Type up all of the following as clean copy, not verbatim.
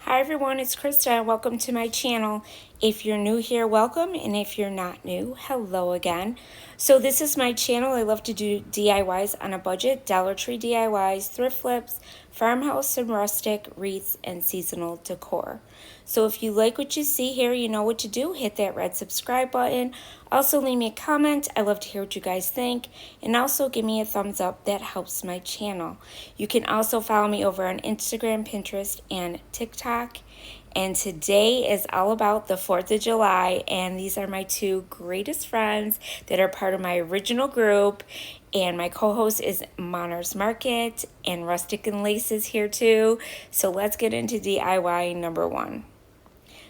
Hi everyone, it's Krista and welcome to my channel. If you're new here, welcome, and if you're not new, hello again. So this is my channel. I love to do DIYs on a budget, Dollar Tree DIYs, thrift flips, farmhouse and rustic, wreaths, and seasonal decor. So if you like what you see here, you know what to do. Hit that red subscribe button. Also leave me a comment. I love to hear what you guys think. And also give me a thumbs up. That helps my channel. You can also follow me over on Instagram, Pinterest, and TikTok. And today is all about the 4th of July, and these are my two greatest friends that are part of my original group. And my co-host is Moners Market, and Rustic and Lace is here too. So let's get into DIY number one.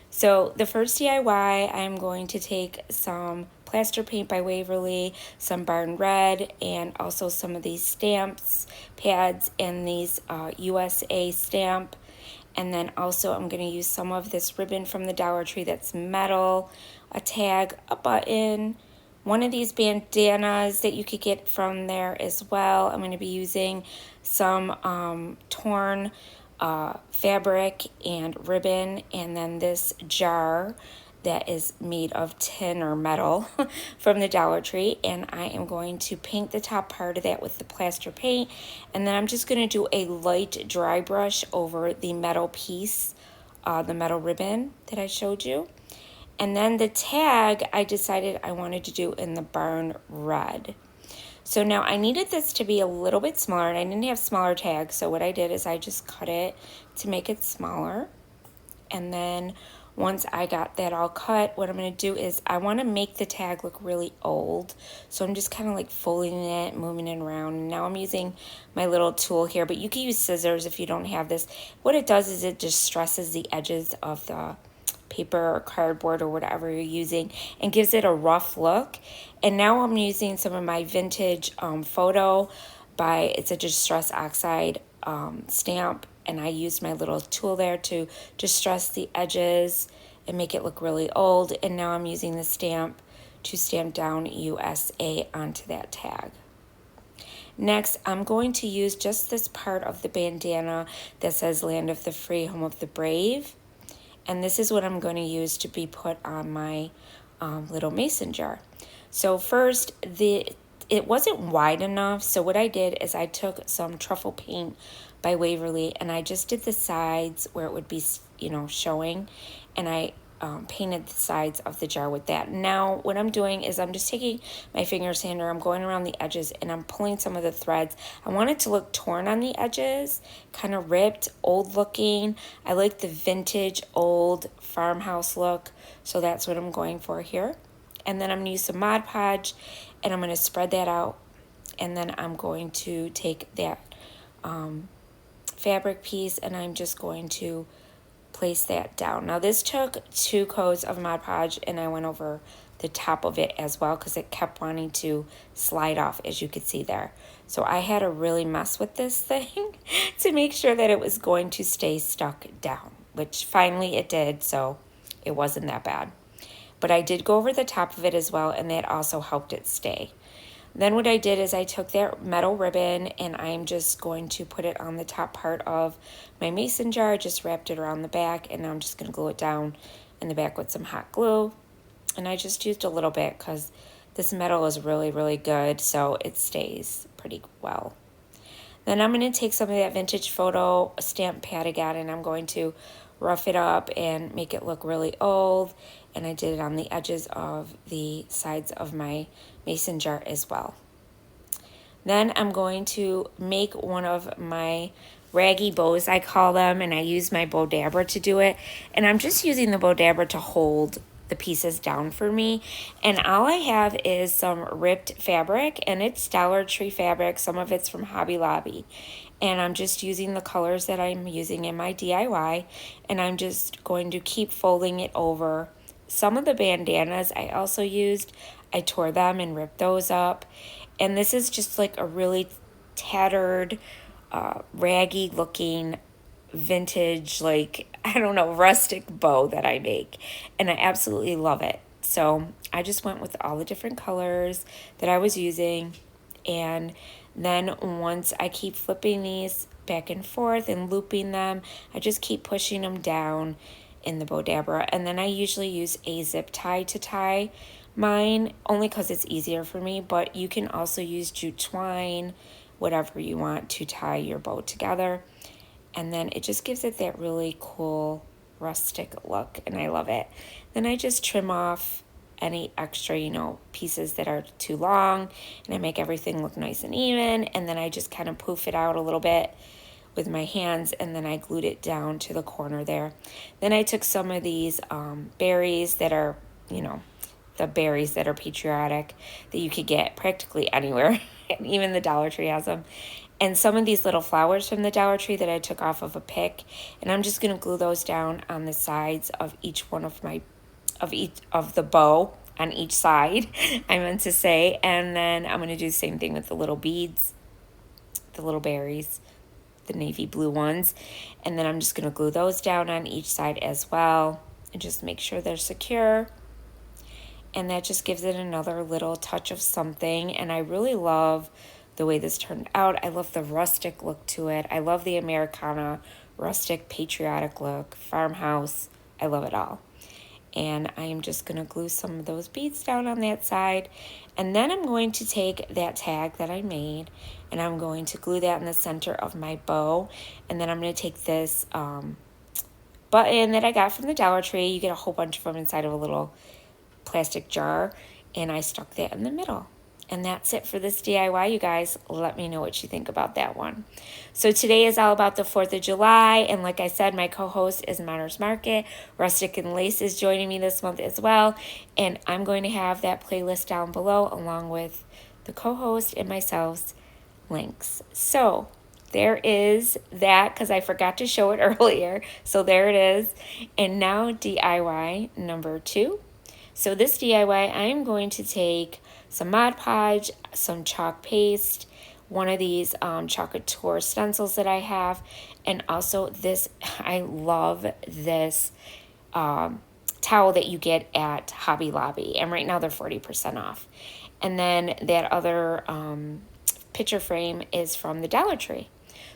So the first DIY, I'm going to take some plaster paint by Waverly, some Barn Red, and also some of these stamps, pads, and these USA stamp. And then also I'm going to use some of this ribbon from the Dollar Tree that's metal, a tag, a button, one of these bandanas that you could get from there as well. I'm going to be using some torn fabric and ribbon, and then this jar that is made of tin or metal from the Dollar Tree, and I am going to paint the top part of that with the plaster paint, and then I'm just going to do a light dry brush over the metal piece, the metal ribbon that I showed you. And then the tag I decided I wanted to do in the Barn Red. So now I needed this to be a little bit smaller, and I didn't have smaller tags, so what I did is I just cut it to make it smaller. And then once I got that all cut, what I'm going to do is I want to make the tag look really old. So I'm just kind of like folding it, moving it around. And now I'm using my little tool here, but you can use scissors if you don't have this. What it does is it just stresses the edges of the paper or cardboard or whatever you're using and gives it a rough look. And now I'm using some of my vintage photo by, it's a distress oxide stamp, and I used my little tool there to distress the edges and make it look really old. And now I'm using the stamp to stamp down USA onto that tag. Next, I'm going to use just this part of the bandana that says Land of the Free, Home of the Brave. And this is what I'm going to use to be put on my little mason jar. So first, it wasn't wide enough, so what I did is I took some truffle paint by Waverly, and I just did the sides where it would be, showing, and I painted the sides of the jar with that. Now what I'm doing is I'm just taking my finger sander, I'm going around the edges, and I'm pulling some of the threads. I want it to look torn on the edges, kind of ripped, old looking. I like the vintage old farmhouse look, so that's what I'm going for here. And then I'm going to use some Mod Podge, and I'm going to spread that out, and then I'm going to take that fabric piece, and I'm just going to place that down. Now this took 2 coats of Mod Podge, and I went over the top of it as well because it kept wanting to slide off, as you could see there. So I had to really mess with this thing to make sure that it was going to stay stuck down, which finally it did, so it wasn't that bad. But I did go over the top of it as well, and that also helped it stay. Then what I did is I took that metal ribbon, and I'm just going to put it on the top part of my mason jar. I just wrapped it around the back, and now I'm just going to glue it down in the back with some hot glue. And I just used a little bit because this metal is really, really good, so it stays pretty well. Then I'm going to take some of that vintage photo stamp pad again, and I'm going to rough it up and make it look really old. And I did it on the edges of the sides of my mason jar as well. Then I'm going to make one of my raggy bows, I call them, and I use my bow dabber to do it. And I'm just using the bow dabber to hold the pieces down for me. And all I have is some ripped fabric, and it's Dollar Tree fabric. Some of it's from Hobby Lobby. And I'm just using the colors that I'm using in my DIY, and I'm just going to keep folding it over. Some of the bandanas I also used, I tore them and ripped those up. And this is just like a really tattered, raggy looking vintage, like, I don't know, rustic bow that I make. And I absolutely love it. So I just went with all the different colors that I was using. And then once I keep flipping these back and forth and looping them. I just keep pushing them down in the bow dabber, and then I usually use a zip tie to tie mine, only because it's easier for me, but you can also use jute twine, whatever you want to tie your bow together. And then it just gives it that really cool rustic look, and I love it. Then I just trim off any extra, pieces that are too long, and I make everything look nice and even, and then I just kind of poof it out a little bit with my hands, and then I glued it down to the corner there. Then I took some of these berries that are, the berries that are patriotic that you could get practically anywhere, and even the Dollar Tree has them. And some of these little flowers from the Dollar Tree that I took off of a pick, and I'm just gonna glue those down on the sides of each one of the bow on each side, I meant to say. And then I'm gonna do the same thing with the little beads, the little berries, the navy blue ones, and then I'm just going to glue those down on each side as well and just make sure they're secure. And that just gives it another little touch of something, and I really love the way this turned out. I love the rustic look to it. I love the Americana rustic patriotic look, farmhouse. I love it all. And I am just going to glue some of those beads down on that side. And then I'm going to take that tag that I made, and I'm going to glue that in the center of my bow. And then I'm going to take this button that I got from the Dollar Tree. You get a whole bunch of them inside of a little plastic jar, and I stuck that in the middle. And that's it for this DIY, you guys. Let me know what you think about that one. So today is all about the 4th of July. And like I said, my co-host is Monter's Market. Rustic and Lace is joining me this month as well. And I'm going to have that playlist down below along with the co-host and myself's links. So there is that, because I forgot to show it earlier. So there it is. And now DIY number 2. So this DIY, I am going to take some Mod Podge, some chalk paste, one of these chocolate tour stencils that I have, and also this, I love this towel that you get at Hobby Lobby, and right now they're 40% off. And then that other picture frame is from the Dollar Tree.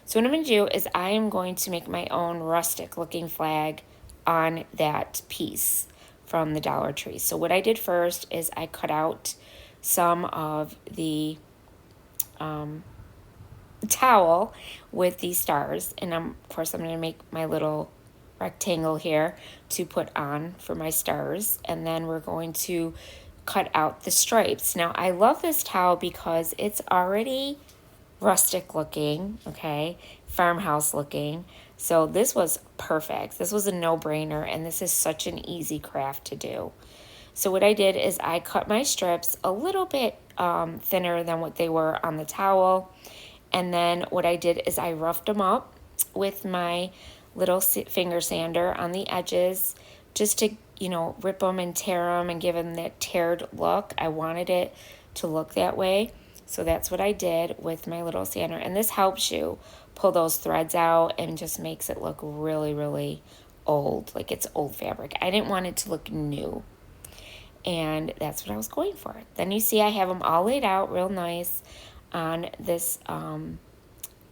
So what I'm going to do is I am going to make my own rustic looking flag on that piece from the Dollar Tree. So what I did first is I cut out some of the towel with these stars, and of course I'm going to make my little rectangle here to put on for my stars, and then we're going to cut out the stripes. Now I love this towel because it's already rustic looking, okay, farmhouse looking. So this was perfect. This was a no-brainer, and this is such an easy craft to do. So what I did is I cut my strips a little bit thinner than what they were on the towel. And then what I did is I roughed them up with my little finger sander on the edges just to, rip them and tear them and give them that teared look. I wanted it to look that way. So that's what I did with my little sander. And this helps you pull those threads out and just makes it look really, really old, like it's old fabric. I didn't want it to look new. And that's what I was going for. Then you see I have them all laid out real nice on this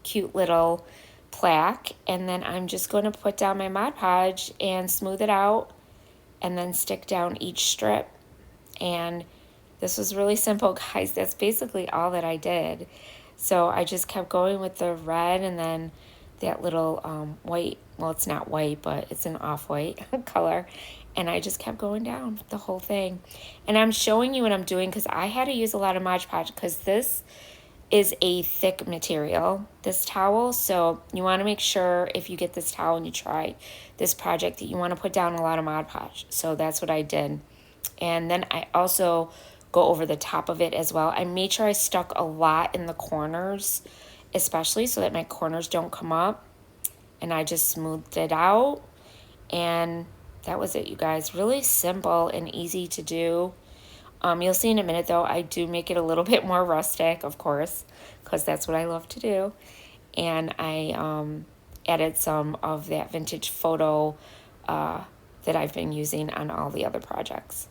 cute little plaque. And then I'm just going to put down my Mod Podge and smooth it out and then stick down each strip. And this was really simple, guys. That's basically all that I did. So I just kept going with the red and then that little white. Well, it's not white, but it's an off-white color. And I just kept going down the whole thing. And I'm showing you what I'm doing because I had to use a lot of Mod Podge because this is a thick material, this towel. So you want to make sure if you get this towel and you try this project that you want to put down a lot of Mod Podge. So that's what I did. And then I also go over the top of it as well. I made sure I stuck a lot in the corners, especially so that my corners don't come up. And I just smoothed it out. And that was it, you guys. Really simple and easy to do. You'll see in a minute, though, I do make it a little bit more rustic, of course, because that's what I love to do. And I added some of that vintage photo that I've been using on all the other projects.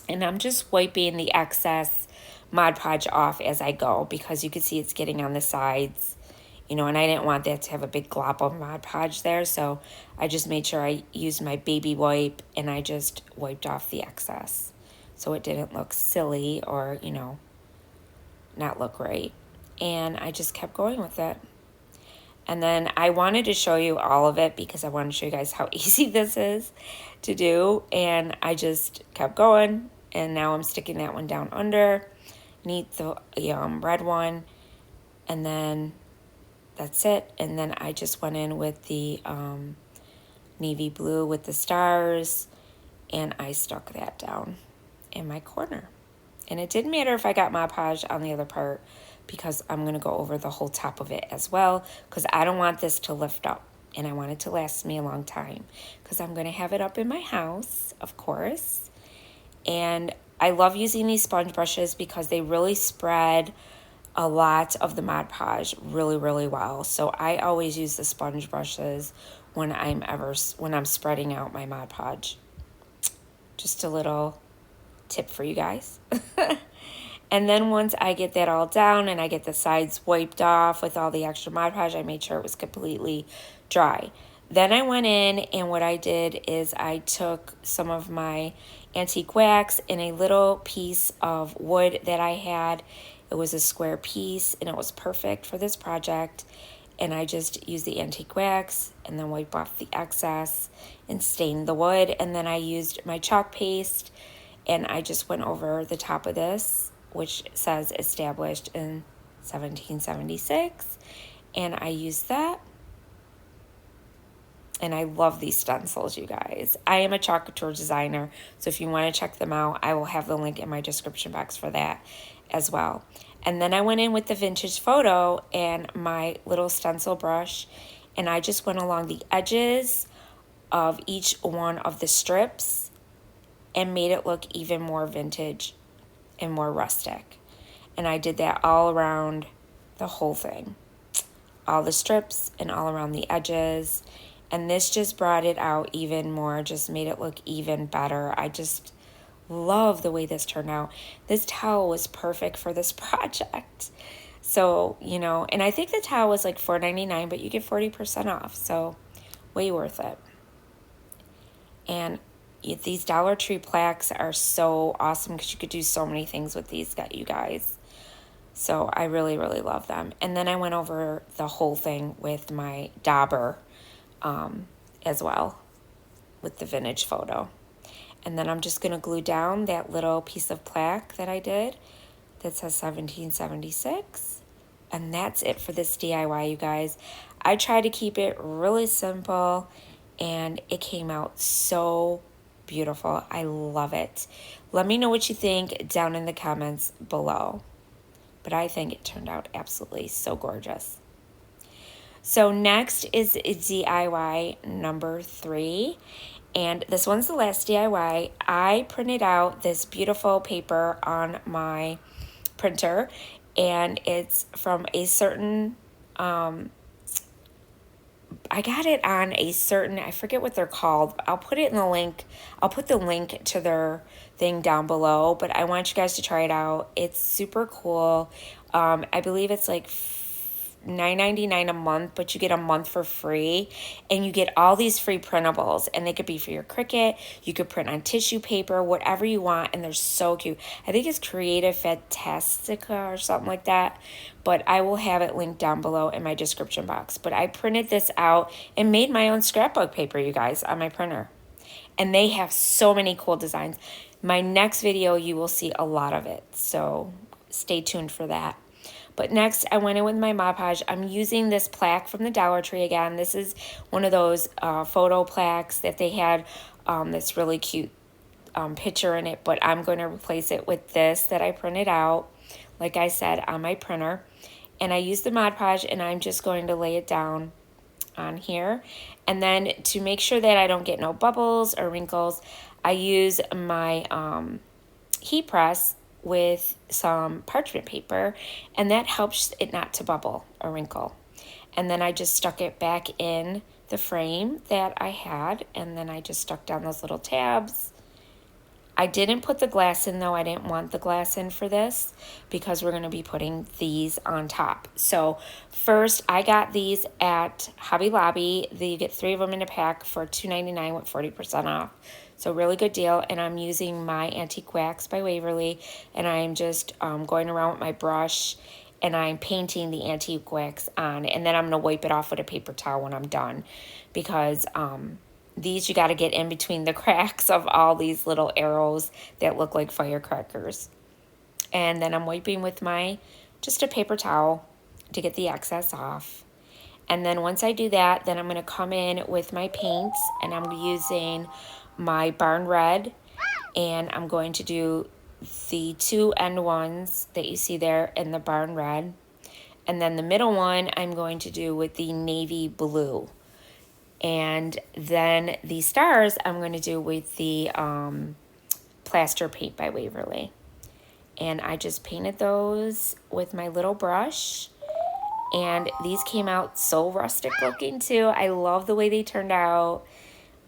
And I'm just wiping the excess Mod Podge off as I go because you can see it's getting on the sides you know, and I didn't want that to have a big glop of Mod Podge there, so I just made sure I used my baby wipe and I just wiped off the excess so it didn't look silly or, you know, not look right. And I just kept going with it. And then I wanted to show you all of it because I want to show you guys how easy this is to do. And I just kept going. And now I'm sticking that one down under. Need the red one. And then that's it. And then I just went in with the navy blue with the stars. And I stuck that down in my corner. And it didn't matter if I got Mod Podge on the other part because I'm going to go over the whole top of it as well because I don't want this to lift up and I want it to last me a long time because I'm going to have it up in my house, of course. And I love using these sponge brushes because they really spread a lot of the Mod Podge really, really well. So I always use the sponge brushes when I'm spreading out my Mod Podge. Just a little tip for you guys. And then once I get that all down and I get the sides wiped off with all the extra Mod Podge, I made sure it was completely dry. Then I went in and what I did is I took some of my antique wax and a little piece of wood that I had. It was a square piece and it was perfect for this project. And I just used the antique wax and then wipe off the excess and stain the wood. And then I used my chalk paste and I just went over the top of this, which says established in 1776. And I used that. And I love these stencils, you guys. I am a chalk couture designer, so if you want to check them out, I will have the link in my description box for that as well. And then I went in with the vintage photo and my little stencil brush, and I just went along the edges of each one of the strips and made it look even more vintage and more rustic. And I did that all around the whole thing. All the strips and all around the edges. And this just brought it out even more, just made it look even better. I just love the way this turned out. This towel was perfect for this project. So, you know, and I think the towel was like $4.99, but you get 40% off. So way worth it. And these Dollar Tree plaques are so awesome because you could do so many things with these, you guys. So I really, really love them. And then I went over the whole thing with my dauber as well with the vintage photo. And then I'm just going to glue down that little piece of plaque that I did that says 1776. And that's it for this DIY, you guys. I tried to keep it really simple and it came out so beautiful. I love it. Let me know what you think down in the comments below. But I think it turned out absolutely so gorgeous. So next is DIY number 3. And this one's the last DIY. I printed out this beautiful paper on my printer. And it's from a certain, I got it on a certain, I forget what they're called. I'll put it in the link. I'll put the link to their thing down below. But I want you guys to try it out. It's super cool. I believe it's like $9.99 a month, but you get a month for free, and you get all these free printables, and they could be for your Cricut. You could print on tissue paper, whatever you want, and they're so cute. I think it's Creative Fantastica or something like that, but I will have it linked down below in my description box. But I printed this out and made my own scrapbook paper, you guys, on my printer, and they have so many cool designs. My next video, you will see a lot of it, so stay tuned for that. But next, I went in with my Mod Podge. I'm using this plaque from the Dollar Tree again. This is one of those photo plaques that they had this really cute picture in it. But I'm going to replace it with this that I printed out, like I said, on my printer. And I used the Mod Podge, and I'm just going to lay it down on here. And then to make sure that I don't get no bubbles or wrinkles, I use my heat press with some parchment paper, and that helps it not to bubble or wrinkle. And then I just stuck it back in the frame that I had, and then I just stuck down those little tabs. I didn't put the glass in though. I didn't want the glass in for this because we're going to be putting these on top. So first I got these at Hobby Lobby. You get 3 of them in a pack for $2.99 with 40% off. So really good deal. And I'm using my Antique Wax by Waverly, and I'm just going around with my brush and I'm painting the Antique Wax on, and then I'm going to wipe it off with a paper towel when I'm done, because these you got to get in between the cracks of all these little arrows that look like firecrackers. And then I'm wiping with just a paper towel to get the excess off. And then once I do that, then I'm going to come in with my paints, and I'm using my Barn Red, and I'm going to do the 2 end ones that you see there in the Barn Red. And then the middle one I'm going to do with the Navy Blue. And then the stars I'm going to do with the Plaster Paint by Waverly. And I just painted those with my little brush. And these came out so rustic looking too. I love the way they turned out.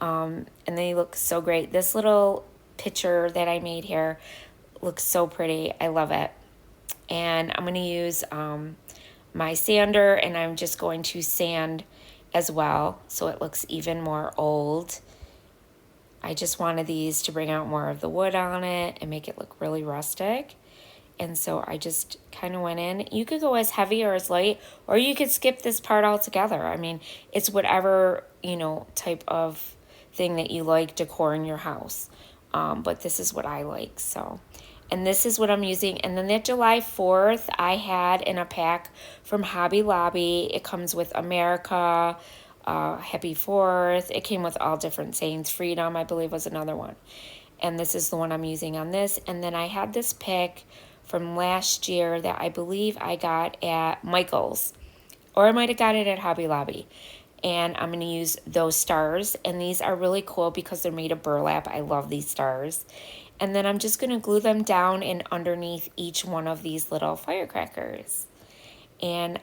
And they look so great. This little picture that I made here looks so pretty. I love it. And I'm going to use my sander, and I'm just going to sand as well so it looks even more old. I just wanted these to bring out more of the wood on it and make it look really rustic. And so I just kind of went in. You could go as heavy or as light, or you could skip this part altogether. I mean, it's whatever, type of thing that you like decoring your house. But this is what I like, so. And this is what I'm using. And then that July 4th, I had in a pack from Hobby Lobby. It comes with America, Happy 4th. It came with all different sayings. Freedom, I believe, was another one. And this is the one I'm using on this. And then I had this pick from last year that I believe I got at Michael's. Or I might have got it at Hobby Lobby. And I'm going to use those stars. And these are really cool because they're made of burlap. I love these stars. And then I'm just going to glue them down and underneath each one of these little firecrackers. And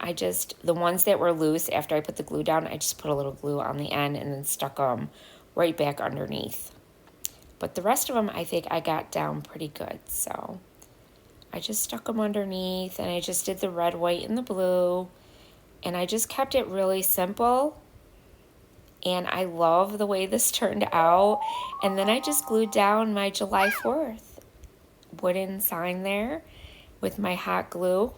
the ones that were loose, after I put the glue down, I just put a little glue on the end and then stuck them right back underneath. But the rest of them, I think I got down pretty good. So I just stuck them underneath, and I just did the red, white, and the blue. And I just kept it really simple. And I love the way this turned out. And then I just glued down my July 4th wooden sign there with my hot glue.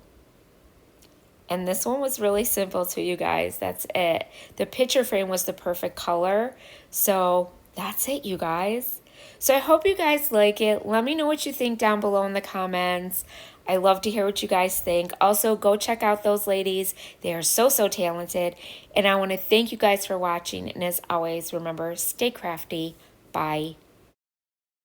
And this one was really simple too, you guys. That's it. The picture frame was the perfect color. So that's it, you guys. So I hope you guys like it. Let me know what you think down below in the comments. I love to hear what you guys think. Also, go check out those ladies. They are so, so talented. And I want to thank you guys for watching. And as always, remember, stay crafty. Bye.